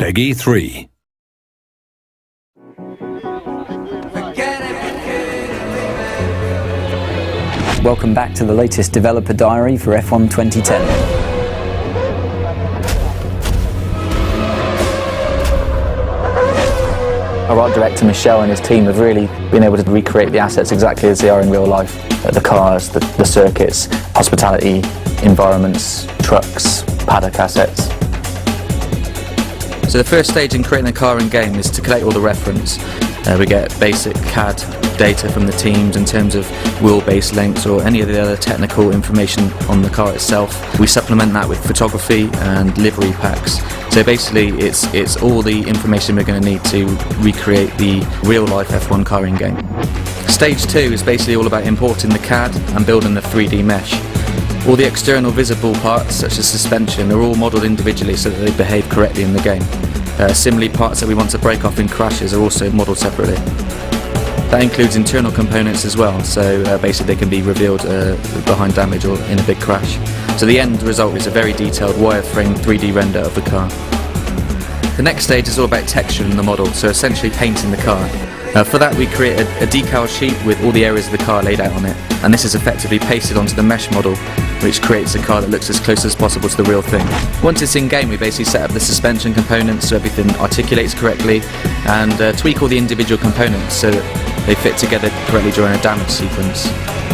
Peggy 3. Welcome back to the latest developer diary for F1 2010. Our art director Michel and his team have really been able to recreate the assets exactly as they are in real life. The cars, the circuits, hospitality, environments, trucks, paddock assets. So the first stage in creating a car in game is to collect all the reference. We get basic CAD data from the teams in terms of wheelbase lengths or any of the other technical information on the car itself. We supplement that with photography and livery packs. So basically it's all the information we're going to need to recreate the real life F1 car in game. Stage 2 is basically all about importing the CAD and building the 3D mesh. All the external visible parts, such as suspension, are all modelled individually so that they behave correctly in the game. Similarly, parts that we want to break off in crashes are also modelled separately. That includes internal components as well, so basically they can be revealed behind damage or in a big crash. So the end result is a very detailed wireframe 3D render of the car. The next stage is all about texturing the model, so essentially painting the car. For that we create a decal sheet with all the areas of the car laid out on it, and this is effectively pasted onto the mesh model, which creates a car that looks as close as possible to the real thing. Once it's in game, we basically set up the suspension components so everything articulates correctly, and tweak all the individual components so that they fit together correctly during a damage sequence.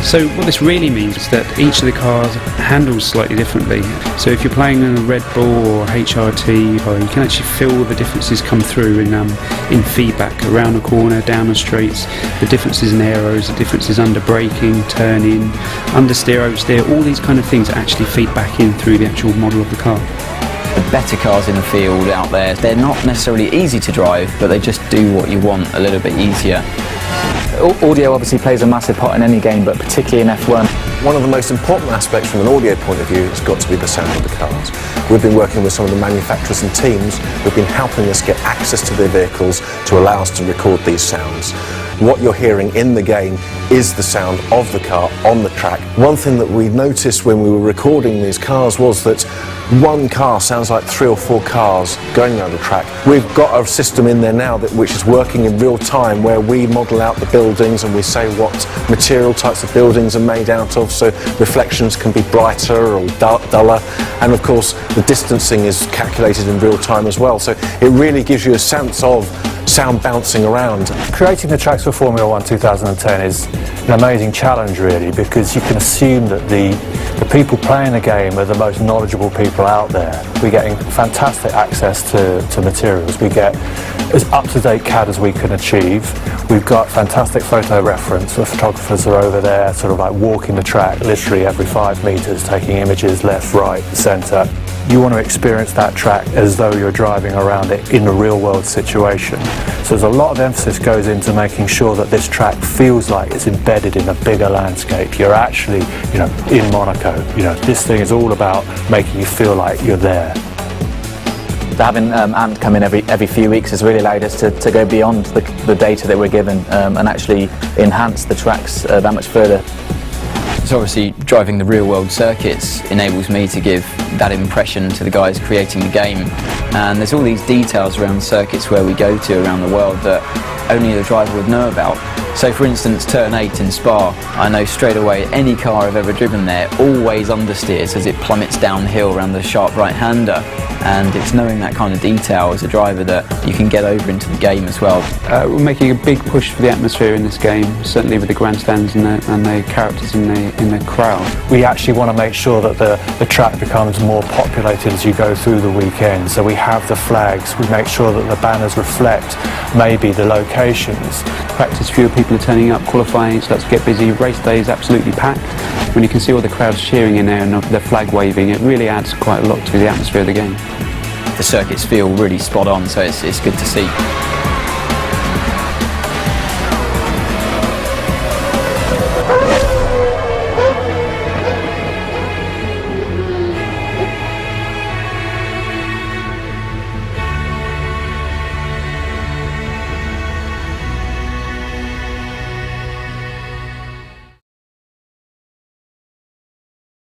So what this really means is that each of the cars handles slightly differently. So if you're playing in a Red Bull or HRT, you can actually feel the differences come through in feedback around the corner, down the straights, the differences in aeros, the differences under braking, turning, understeer, oversteer, all these kind of things actually feed back in through the actual model of the car. The better cars in the field out there, they're not necessarily easy to drive, but they just do what you want a little bit easier. Audio obviously plays a massive part in any game, but particularly in F1. One of the most important aspects from an audio point of view has got to be the sound of the cars. We've been working with some of the manufacturers and teams who've been helping us get access to their vehicles to allow us to record these sounds. What you're hearing in the game is the sound of the car on the track. One thing that we noticed when we were recording these cars was that one car sounds like 3 or 4 cars going around the track. We've got a system in there now which is working in real time, where we model out the buildings and we say what material types of buildings are made out of, so reflections can be brighter or duller, and of course the distancing is calculated in real time as well, so it really gives you a sense of sound bouncing around. Creating the tracks for Formula 1 2010 is an amazing challenge really, because you can assume that the people playing the game are the most knowledgeable people out there. We're getting fantastic access to materials. We get as up-to-date CAD as we can achieve. We've got fantastic photo reference. The photographers are over there sort of like walking the track literally every 5 meters, taking images left, right, centre. You want to experience that track as though you're driving around it in a real world situation. So there's a lot of emphasis goes into making sure that this track feels like it's embedded in a bigger landscape. You're actually, in Monaco. This thing is all about making you feel like you're there. Having AMP come in every few weeks has really allowed us to go beyond the data that we're given and actually enhance the tracks that much further. So obviously driving the real world circuits enables me to give that impression to the guys creating the game, and there's all these details around circuits where we go to around the world that only the driver would know about. So for instance, turn 8 in Spa, I know straight away any car I've ever driven there always understeers as it plummets downhill around the sharp right-hander, and it's knowing that kind of detail as a driver that you can get over into the game as well. We're making a big push for the atmosphere in this game, certainly with the grandstands and the characters in the crowd. We actually want to make sure that the track becomes more populated as you go through the weekend. So we have the flags, we make sure that the banners reflect maybe the locations. Practice, fewer people are turning up, qualifying starts to get busy, race day is absolutely packed. When you can see all the crowds cheering in there and the flag waving, it really adds quite a lot to the atmosphere of the game. The circuits feel really spot on, so it's good to see.